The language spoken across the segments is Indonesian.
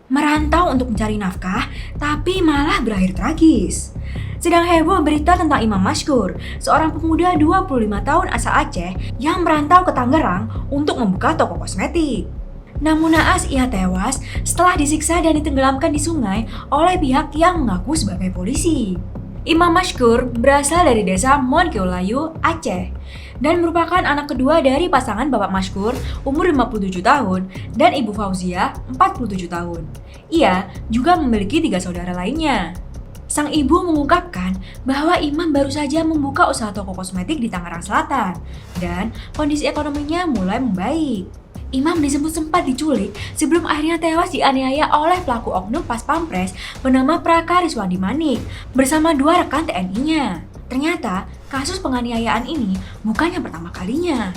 Merantau untuk mencari nafkah, tapi malah berakhir tragis. Sedang heboh berita tentang Imam Mashkur, seorang pemuda 25 tahun asal Aceh yang merantau ke Tangerang untuk membuka toko kosmetik. Namun naas ia tewas setelah disiksa dan ditenggelamkan di sungai oleh pihak yang mengaku sebagai polisi. Imam Mashkur berasal dari desa Monkeolayu, Aceh, dan merupakan anak kedua dari pasangan Bapak Mashkur umur 57 tahun dan Ibu Fauzia 47 tahun. Ia juga memiliki 3 saudara lainnya. Sang ibu mengungkapkan bahwa Imam baru saja membuka usaha toko kosmetik di Tangerang Selatan dan kondisi ekonominya mulai membaik. Imam disebut sempat diculik sebelum akhirnya tewas dianiaya oleh pelaku oknum pas pampres bernama Praka Riswandi Manik bersama 2 rekan TNI-nya. Ternyata kasus penganiayaan ini bukan yang pertama kalinya.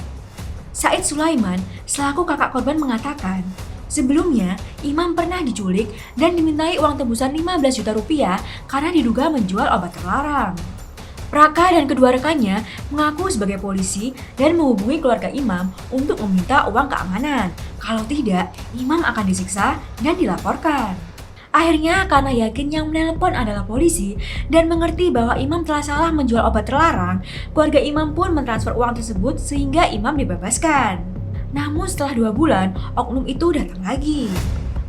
Said Sulaiman selaku kakak korban mengatakan, sebelumnya Imam pernah diculik dan dimintai uang tebusan 15 juta rupiah karena diduga menjual obat terlarang. Praka dan kedua rekannya mengaku sebagai polisi dan menghubungi keluarga Imam untuk meminta uang keamanan. Kalau tidak, Imam akan disiksa dan dilaporkan. Akhirnya karena yakin yang menelpon adalah polisi dan mengerti bahwa Imam telah salah menjual obat terlarang, keluarga Imam pun mentransfer uang tersebut sehingga Imam dibebaskan. Namun setelah 2 bulan, oknum itu datang lagi.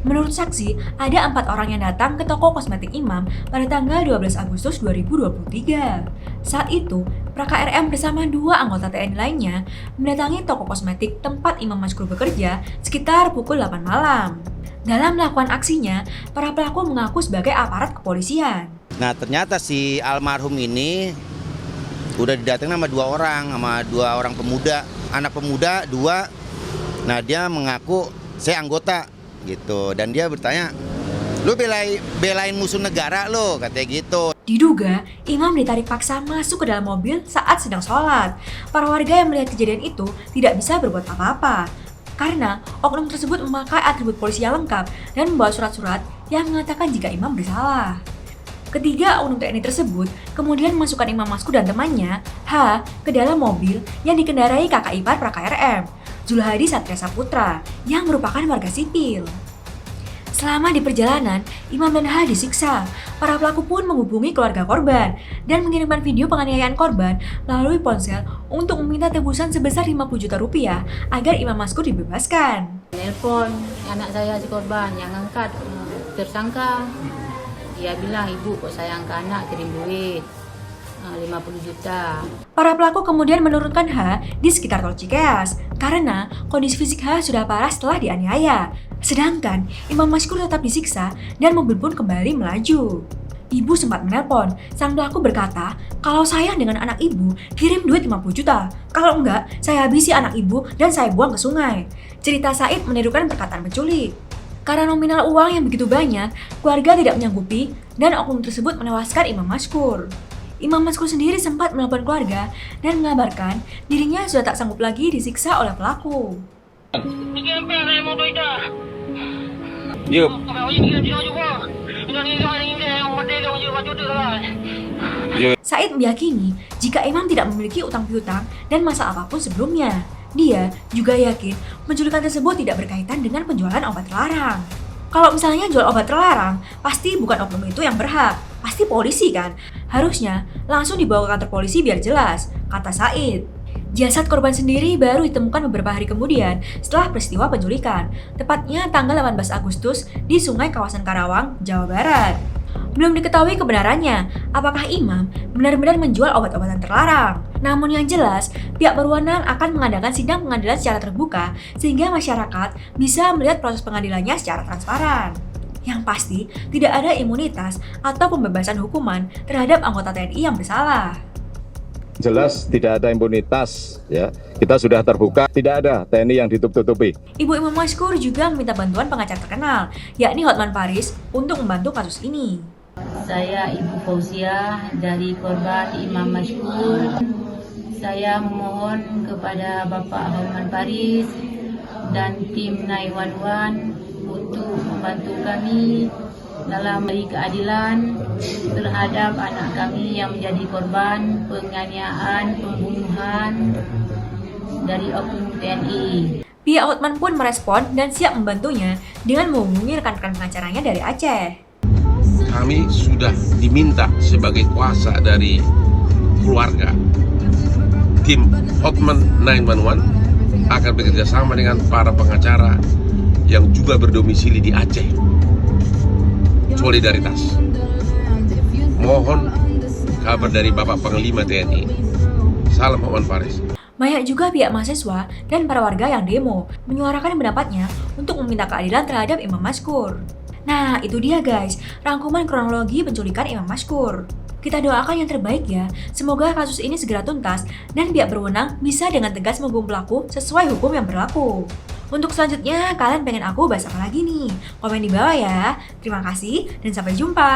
Menurut saksi, ada 4 orang yang datang ke toko kosmetik Imam pada tanggal 12 Agustus 2023. Saat itu, Praka RM bersama 2 anggota TNI lainnya mendatangi toko kosmetik tempat Imam Mashkur bekerja sekitar pukul 8 malam. Dalam melakukan aksinya, para pelaku mengaku sebagai aparat kepolisian. Nah, ternyata si almarhum ini udah didatengin sama 2 orang, sama 2 orang pemuda. Anak pemuda 2, nah dia mengaku saya anggota gitu, dan dia bertanya, lu belain musuh negara lo, katanya gitu. Diduga, Imam ditarik paksa masuk ke dalam mobil saat sedang sholat. Para warga yang melihat kejadian itu tidak bisa berbuat apa-apa, karena oknum tersebut memakai atribut polisi yang lengkap dan membawa surat-surat yang mengatakan jika Imam bersalah. Ketiga oknum TNI tersebut kemudian memasukkan Imam Mashkur dan temannya, H, ke dalam mobil yang dikendarai kakak ipar Praka RM, Zulhadi Satria Saputra, yang merupakan warga sipil. Selama di perjalanan, Imam dan H disiksa. Para pelaku pun menghubungi keluarga korban dan mengirimkan video penganiayaan korban melalui ponsel untuk meminta tebusan sebesar 50 juta rupiah agar Imam Mashkur dibebaskan. Nelpon anak saya si korban yang angkat tersangka. Dia bilang, ibu kok sayang ke anak, kirim duit 50 juta. Para pelaku kemudian menurunkan H di sekitar tol Cikeas karena kondisi fisik H sudah parah setelah dianiaya. Sedangkan Imam Mashkur tetap disiksa dan mobil pun kembali melaju. Ibu sempat menelpon. Sang pelaku berkata, kalau sayang dengan anak ibu, kirim duit 50 juta. Kalau enggak, saya habisi anak ibu dan saya buang ke sungai. Cerita Said menirukan perkataan penculik. Karena nominal uang yang begitu banyak, keluarga tidak menyanggupi dan oknum tersebut menewaskan Imam Mashkur. Imam Mashkur sendiri sempat menelpon keluarga dan mengabarkan dirinya sudah tak sanggup lagi disiksa oleh pelaku. Said meyakini jika Imam tidak memiliki utang piutang dan masalah apapun sebelumnya. Dia juga yakin penculikan tersebut tidak berkaitan dengan penjualan obat terlarang. Kalau misalnya jual obat terlarang, pasti bukan oknum itu yang berhak, pasti polisi kan? Harusnya langsung dibawa ke kantor polisi biar jelas, kata Said. Jasad korban sendiri baru ditemukan beberapa hari kemudian setelah peristiwa penculikan, tepatnya tanggal 18 Agustus di sungai kawasan Karawang, Jawa Barat. Belum diketahui kebenarannya, apakah Imam benar-benar menjual obat-obatan terlarang. Namun yang jelas, pihak berwenang akan mengadakan sidang pengadilan secara terbuka sehingga masyarakat bisa melihat proses pengadilannya secara transparan. Yang pasti, tidak ada imunitas atau pembebasan hukuman terhadap anggota TNI yang bersalah. Jelas tidak ada impunitas, ya. Kita sudah terbuka, tidak ada TNI yang ditutup-tutupi. Ibu Imam Mashkur juga meminta bantuan pengacara terkenal, yakni Hotman Paris, untuk membantu kasus ini. Saya Ibu Fauzia dari korban Imam Mashkur. Saya memohon kepada Bapak Hotman Paris dan tim 911 untuk membantu kami dalam memberi keadilan terhadap anak kami yang menjadi korban penganiayaan, pembunuhan dari oknum TNI. Pihak Hotman pun merespon dan siap membantunya dengan menghubungi rekan-rekan pengacaranya dari Aceh. Kami sudah diminta sebagai kuasa dari keluarga. Tim Hotman 911 akan bekerja sama dengan para pengacara yang juga berdomisili di Aceh. Solidaritas. Mohon kabar dari Bapak Panglima TNI. Salam Hotman Paris. Banyak juga pihak mahasiswa dan para warga yang demo menyuarakan pendapatnya untuk meminta keadilan terhadap Imam Mashkur. Nah, itu dia guys, rangkuman kronologi penculikan Imam Mashkur. Kita doakan yang terbaik ya, semoga kasus ini segera tuntas dan pihak berwenang bisa dengan tegas menghukum pelaku sesuai hukum yang berlaku. Untuk selanjutnya, kalian pengen aku bahas apa lagi nih? Komen di bawah ya. Terima kasih dan sampai jumpa.